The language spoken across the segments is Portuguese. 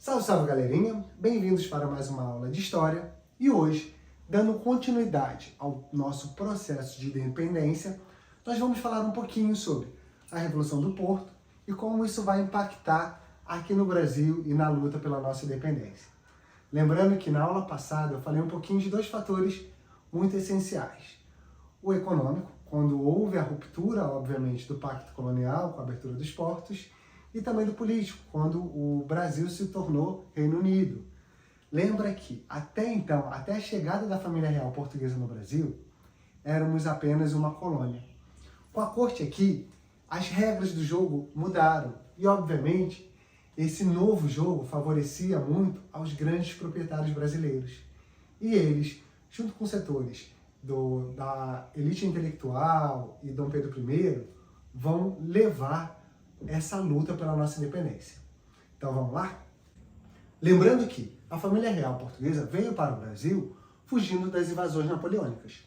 Salve, salve galerinha! Bem-vindos para mais uma aula de História e hoje, dando continuidade ao nosso processo de independência, nós vamos falar um pouquinho sobre a Revolução do Porto e como isso vai impactar aqui no Brasil e na luta pela nossa independência. Lembrando que na aula passada eu falei um pouquinho de dois fatores muito essenciais. O econômico, quando houve a ruptura, obviamente, do Pacto Colonial com a abertura dos portos, e também do político, quando o Brasil se tornou Reino Unido. Lembra que, até então, até a chegada da família real portuguesa no Brasil, éramos apenas uma colônia. Com a corte aqui, as regras do jogo mudaram e, obviamente, esse novo jogo favorecia muito aos grandes proprietários brasileiros. E eles, junto com setores da elite intelectual e Dom Pedro I, vão levar essa luta pela nossa independência. Então vamos lá? Lembrando que a família real portuguesa veio para o Brasil fugindo das invasões napoleônicas.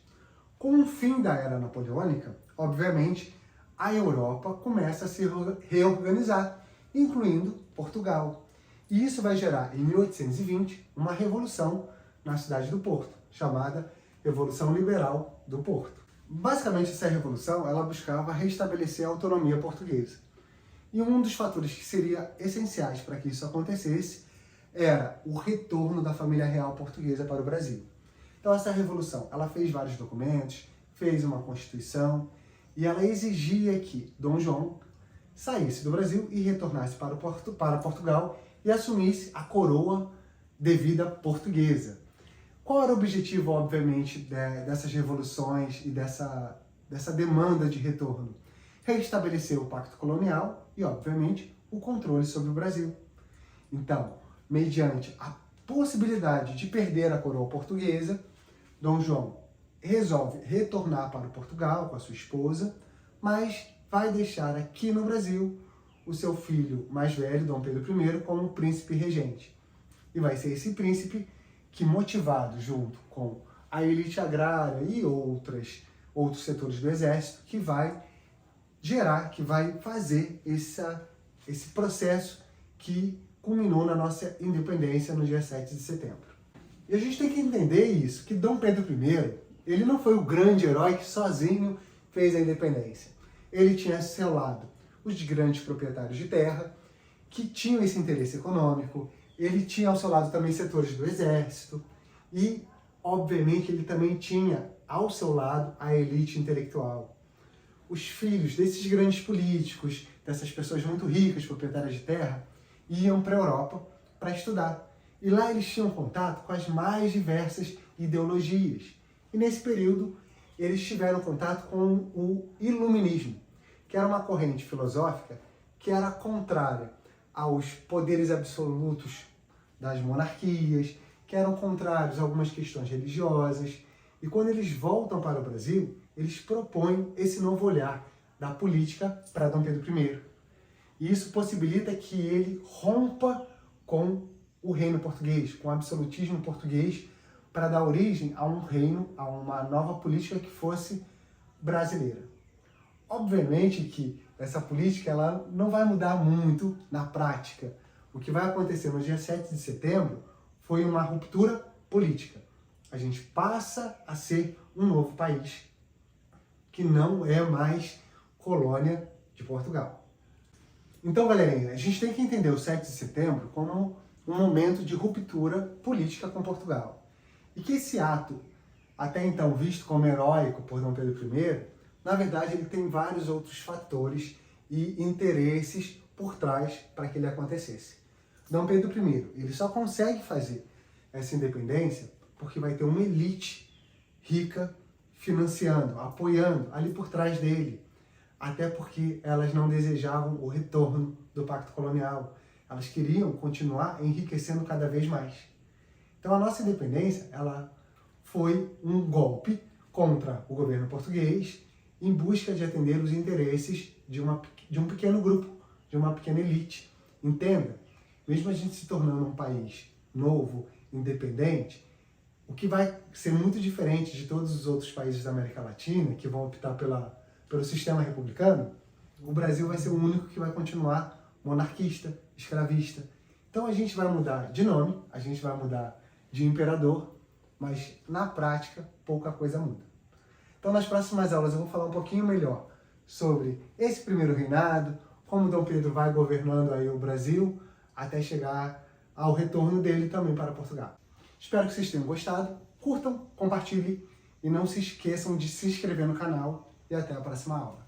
Com o fim da era napoleônica, obviamente, a Europa começa a se reorganizar, incluindo Portugal. E isso vai gerar, em 1820, uma revolução na cidade do Porto, chamada Revolução Liberal do Porto. Basicamente, essa revolução ela buscava restabelecer a autonomia portuguesa. E um dos fatores que seria essenciais para que isso acontecesse era o retorno da família real portuguesa para o Brasil. Então essa revolução, ela fez vários documentos, fez uma constituição e ela exigia que Dom João saísse do Brasil e retornasse para Portugal e assumisse a coroa devida portuguesa. Qual era o objetivo, obviamente, dessas revoluções e dessa demanda de retorno? Restabelecer o Pacto Colonial e, obviamente, o controle sobre o Brasil. Então, mediante a possibilidade de perder a coroa portuguesa, Dom João resolve retornar para Portugal com a sua esposa, mas vai deixar aqui no Brasil o seu filho mais velho, Dom Pedro I, como príncipe regente. E vai ser esse príncipe que, motivado junto com a elite agrária e outros setores do exército, que vai fazer esse processo que culminou na nossa independência no dia 7 de setembro. E a gente tem que entender isso, que Dom Pedro I, ele não foi o grande herói que sozinho fez a independência. Ele tinha ao seu lado os grandes proprietários de terra, que tinham esse interesse econômico, ele tinha ao seu lado também setores do exército, e, obviamente, ele também tinha ao seu lado a elite intelectual. Os filhos desses grandes políticos, dessas pessoas muito ricas, proprietárias de terra, iam para a Europa para estudar. E lá eles tinham contato com as mais diversas ideologias. E nesse período, eles tiveram contato com o Iluminismo, que era uma corrente filosófica que era contrária aos poderes absolutos das monarquias, que eram contrários a algumas questões religiosas. E quando eles voltam para o Brasil, eles propõem esse novo olhar da política para Dom Pedro I. E isso possibilita que ele rompa com o reino português, com o absolutismo português, para dar origem a um reino, a uma nova política que fosse brasileira. Obviamente que essa política ela não vai mudar muito na prática. O que vai acontecer no dia 7 de setembro foi uma ruptura política. A gente passa a ser um novo país, que não é mais colônia de Portugal. Então, galerinha, a gente tem que entender o 7 de setembro como um momento de ruptura política com Portugal. E que esse ato, até então visto como heróico por Dom Pedro I, na verdade ele tem vários outros fatores e interesses por trás para que ele acontecesse. Dom Pedro I, ele só consegue fazer essa independência porque vai ter uma elite rica financiando, apoiando ali por trás dele, até porque elas não desejavam o retorno do Pacto Colonial. Elas queriam continuar enriquecendo cada vez mais. Então a nossa independência ela foi um golpe contra o governo português em busca de atender os interesses de um pequeno grupo, de uma pequena elite. Entenda, mesmo a gente se tornando um país novo, independente, o que vai ser muito diferente de todos os outros países da América Latina, que vão optar pelo sistema republicano, o Brasil vai ser o único que vai continuar monarquista, escravista. Então a gente vai mudar de nome, a gente vai mudar de imperador, mas na prática pouca coisa muda. Então nas próximas aulas eu vou falar um pouquinho melhor sobre esse primeiro reinado, como Dom Pedro vai governando aí o Brasil, até chegar ao retorno dele também para Portugal. Espero que vocês tenham gostado, curtam, compartilhem e não se esqueçam de se inscrever no canal e até a próxima aula.